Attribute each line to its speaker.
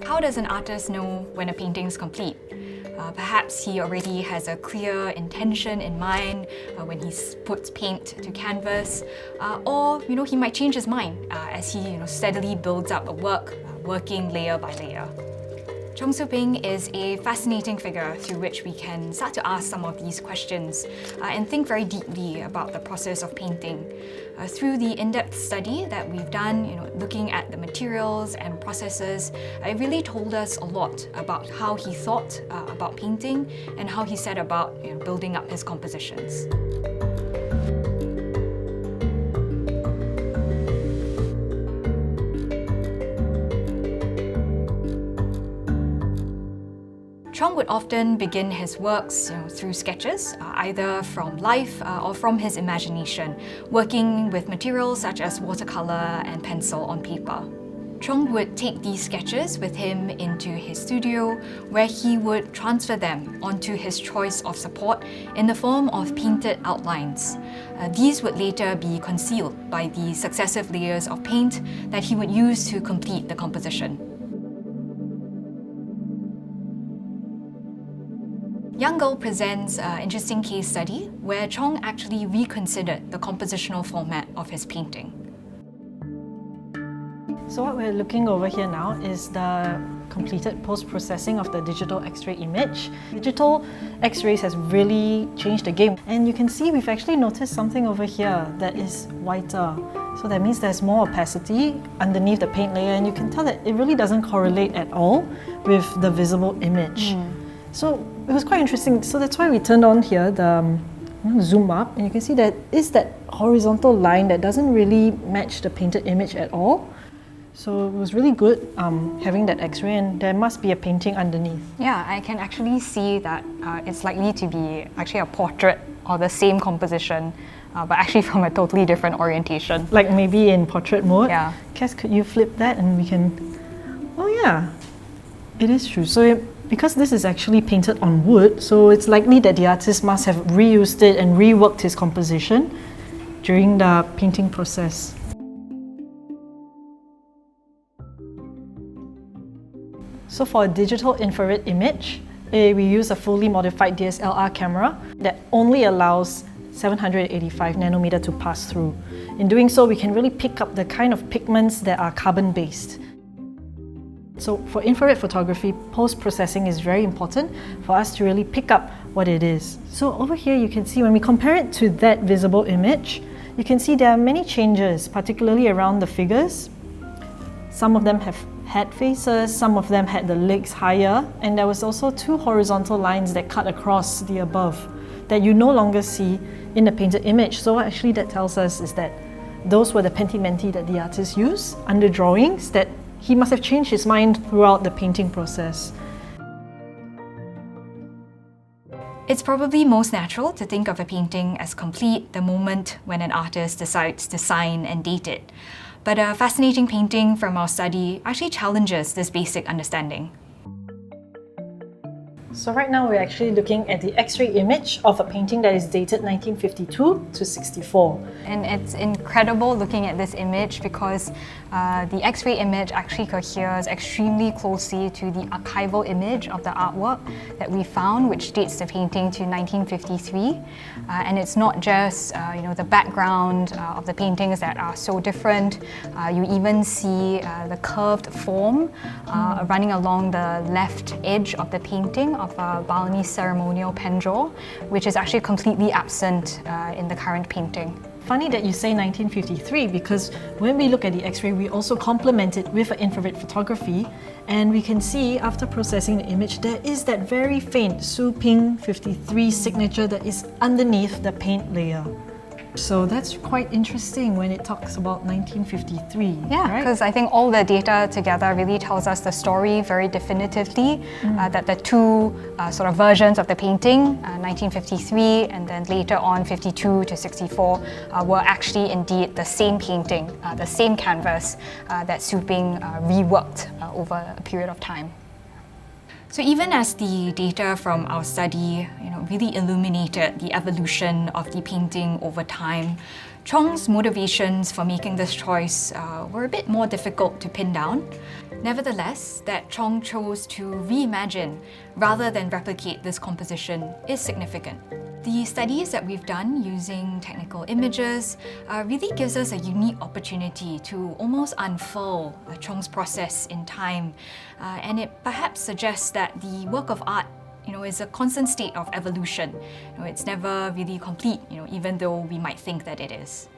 Speaker 1: How does an artist know when a painting is complete? Perhaps he already has a clear intention in mind when he puts paint to canvas, or he might change his mind as he steadily builds up a work, working layer by layer. Cheong Soo Pieng is a fascinating figure through which we can start to ask some of these questions and think very deeply about the process of painting. Through the in-depth study that we've done, looking at the materials and processes, it really told us a lot about how he thought about painting and how he set about building up his compositions. Cheong would often begin his works through sketches, either from life or from his imagination, working with materials such as watercolour and pencil on paper. Cheong would take these sketches with him into his studio, where he would transfer them onto his choice of support in the form of painted outlines. These would later be concealed by the successive layers of paint that he would use to complete the composition. Young Girl presents an interesting case study where Cheong actually reconsidered the compositional format of his painting.
Speaker 2: So what we're looking over here now is the completed post-processing of the digital X-ray image. Digital X-rays has really changed the game. And you can see we've actually noticed something over here that is whiter. So that means there's more opacity underneath the paint layer, and you can tell that it really doesn't correlate at all with the visible image. So it was quite interesting. So that's why we turned on here the zoom up, and you can see that is that horizontal line that doesn't really match the painted image at all. So it was really good having that X-ray, and there must be a painting underneath.
Speaker 1: Yeah, I can actually see that it's likely to be actually a portrait or the same composition, but actually from a totally different orientation.
Speaker 2: Like maybe in portrait mode.
Speaker 1: Yeah.
Speaker 2: Cass, could you flip that and we can... Oh yeah, it is true. So because this is actually painted on wood, so it's likely that the artist must have reused it and reworked his composition during the painting process. So for a digital infrared image, we use a fully modified DSLR camera that only allows 785 nanometer to pass through. In doing so, we can really pick up the kind of pigments that are carbon-based. So for infrared photography, post-processing is very important for us to really pick up what it is. So over here you can see when we compare it to that visible image, you can see there are many changes, particularly around the figures. Some of them have had faces, some of them had the legs higher, and there was also two horizontal lines that cut across the above that you no longer see in the painted image. So what actually that tells us is that those were the pentimenti that the artist used under drawings, that he must have changed his mind throughout the painting process.
Speaker 1: It's probably most natural to think of a painting as complete the moment when an artist decides to sign and date it. But a fascinating painting from our study actually challenges this basic understanding.
Speaker 2: So right now we're actually looking at the X-ray image of a painting that is dated 1952 to 64.
Speaker 1: And it's incredible looking at this image because the X-ray image actually coheres extremely closely to the archival image of the artwork that we found, which dates the painting to 1953. And it's not just the background of the paintings that are so different. You even see the curved form running along the left edge of the painting of a Balinese ceremonial pendule, which is actually completely absent in the current painting.
Speaker 2: Funny that you say 1953, because when we look at the X-ray, we also complement it with infrared photography, and we can see after processing the image, there is that very faint Soo Pieng 53 signature that is underneath the paint layer. So that's quite interesting when it talks about 1953.
Speaker 1: Yeah, because I think all the data together really tells us the story very definitively, that the two sort of versions of the painting, 1953 and then later on 52 to 64, were actually indeed the same painting, the same canvas that Soo Pieng reworked over a period of time. So even as the data from our study really illuminated the evolution of the painting over time, Cheong's motivations for making this choice were a bit more difficult to pin down. Nevertheless, that Cheong chose to reimagine rather than replicate this composition is significant. The studies that we've done using technical images really gives us a unique opportunity to almost unfurl Cheong's process in time, and it perhaps suggests that the work of art is a constant state of evolution. It's never really complete, even though we might think that it is.